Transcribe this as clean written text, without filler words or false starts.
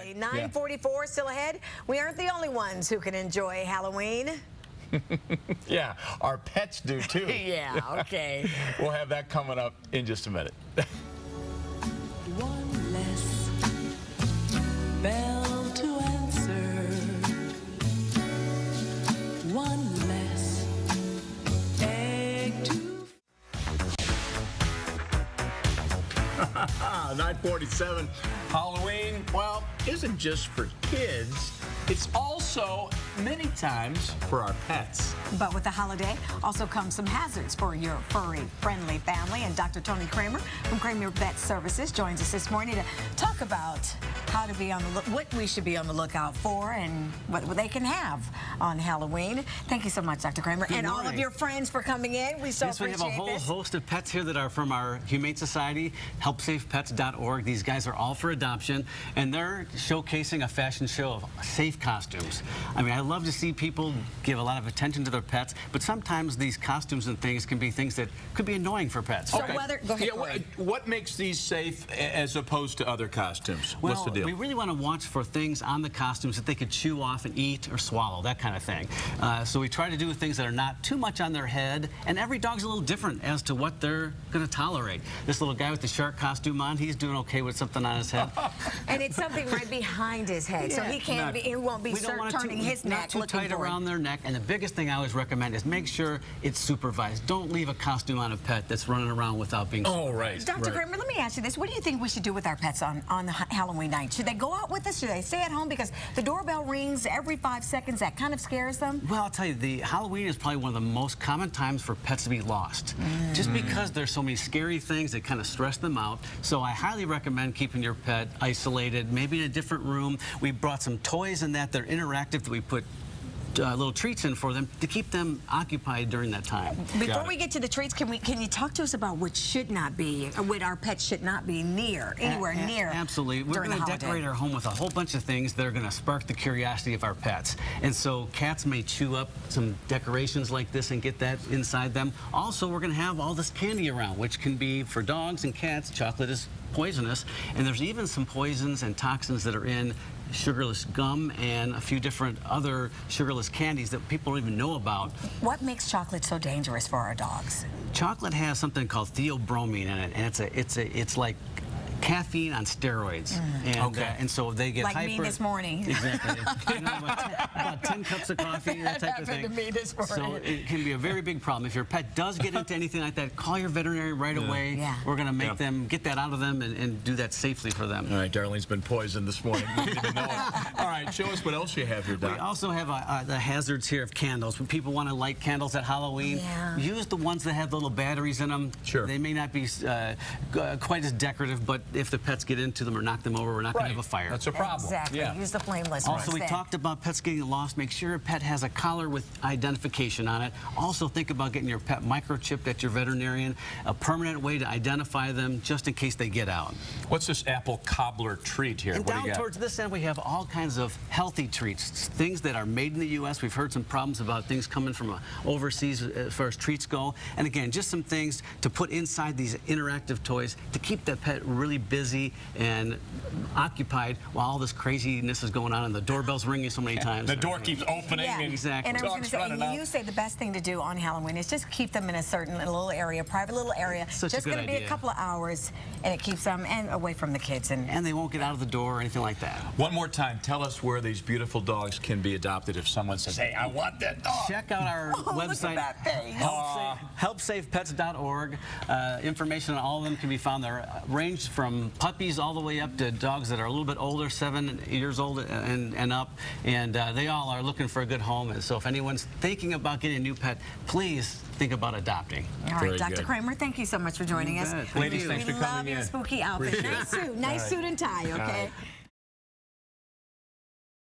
Exactly. 9:44 still ahead. We aren't the only ones who can enjoy Halloween. Yeah, our pets do too. Yeah, okay. We'll have that coming up in just a minute. One less bell to answer. One less egg to 9:47. Halloween, well, isn't just for kids. It's also many times for our pets. But with the holiday also comes some hazards for your furry-friendly family. And Dr. Tony Kramer from Kramer Vet Services joins us this morning to talk about how to be on the what we should be on the lookout for and what they can have on Halloween. Thank you so much, Dr. Kramer, and all of your friends for coming in. We so appreciate this. We have a whole host of pets here that are from our Humane Society, helpsafepets.org. These guys are all for adoption, and they're showcasing a fashion show of safe costumes. I mean, I love to see people give a lot of attention to their pets, but sometimes these costumes and things can be things that could be annoying for pets. So whether, go ahead, what makes these safe as opposed to other costumes? Well, what's the deal? We really want to watch for things on the costumes that they could chew off and eat or swallow, that kind of thing. So we try to do things that are not too much on their head, and every dog's a little different as to what they're going to tolerate. This little guy with the shark costume on, he's doing okay with something on his head. And it's something right behind his head, so he can't be, he won't be turning his neck, not too tight around their neck. And the biggest thing I always recommend is make sure it's supervised. Don't leave a costume on a pet that's running around without being supervised. Oh, right. Dr. Kramer, let me ask you this. What do you think we should do with our pets on Halloween night? Should they go out with us? Should they stay at home? Because the doorbell rings every 5 seconds. That kind of scares them. Well, I'll tell you, the Halloween is probably one of the most common times for pets to be lost. Just because there's so many scary things that kind of stress them out. So I highly recommend keeping your pet isolated, maybe in a different room. We brought some toys in that they're interactive that we put little treats in for them to keep them occupied during that time. Before we get to the treats, can you talk to us about what should not be, or what our pets should not be near, anywhere near? Absolutely. We're going to decorate our home with a whole bunch of things that are going to spark the curiosity of our pets. And so cats may chew up some decorations like this and get that inside them. Also, we're going to have all this candy around, which can be, for dogs and cats, chocolate is poisonous, and there's even some poisons and toxins that are in sugarless gum and a few different other sugarless candies that people don't even know about. What makes chocolate so dangerous for our dogs? Chocolate has something called theobromine in it, and it's like caffeine on steroids. And so they get like me this morning. Exactly. You know, about 10 cups of coffee, that type of thing. That happened to me this morning. So it can be a very big problem. If your pet does get into anything like that, call your veterinarian right away. We're going to make them, get that out of them and do that safely for them. All right, Darlene's been poisoned this morning. We didn't even know it. All right, show us what else you have here, Doc. We also have the hazards here of candles. When people want to light candles at Halloween, use the ones that have little batteries in them. Sure. They may not be quite as decorative, but if the pets get into them or knock them over, we're not going to have a fire. That's a problem. Exactly. Use the flameless Also, we ones. talked about pets getting lost. Make sure your pet has a collar with identification on it. Also, think about getting your pet microchipped at your veterinarian, a permanent way to identify them just in case they get out. What's this apple cobbler treat here? And down towards this end, we have all kinds of healthy treats, things that are made in the U.S. We've heard some problems about things coming from overseas as far as treats go. And again, just some things to put inside these interactive toys to keep that pet really busy and occupied while all this craziness is going on and the doorbell's ringing so many times. The door keeps opening. And exactly. And I was going to say, and you say the best thing to do on Halloween is just keep them in a certain little area, private little area. Just going to be a couple of hours, and it keeps them away from the kids. And they won't get out of the door or anything like that. One more time, tell us where these beautiful dogs can be adopted if someone says, hey, I want that dog. Check out our website, helpsafepets.org. Information on all of them can be found there. Range from puppies all the way up to dogs that are a little bit older, 7 years old and up. And they all are looking for a good home. And so if anyone's thinking about getting a new pet, please think about adopting. All right, Dr. Kramer, thank you so much for joining us. Ladies, thanks for coming in. We love your spooky outfit. Nice suit and tie, okay?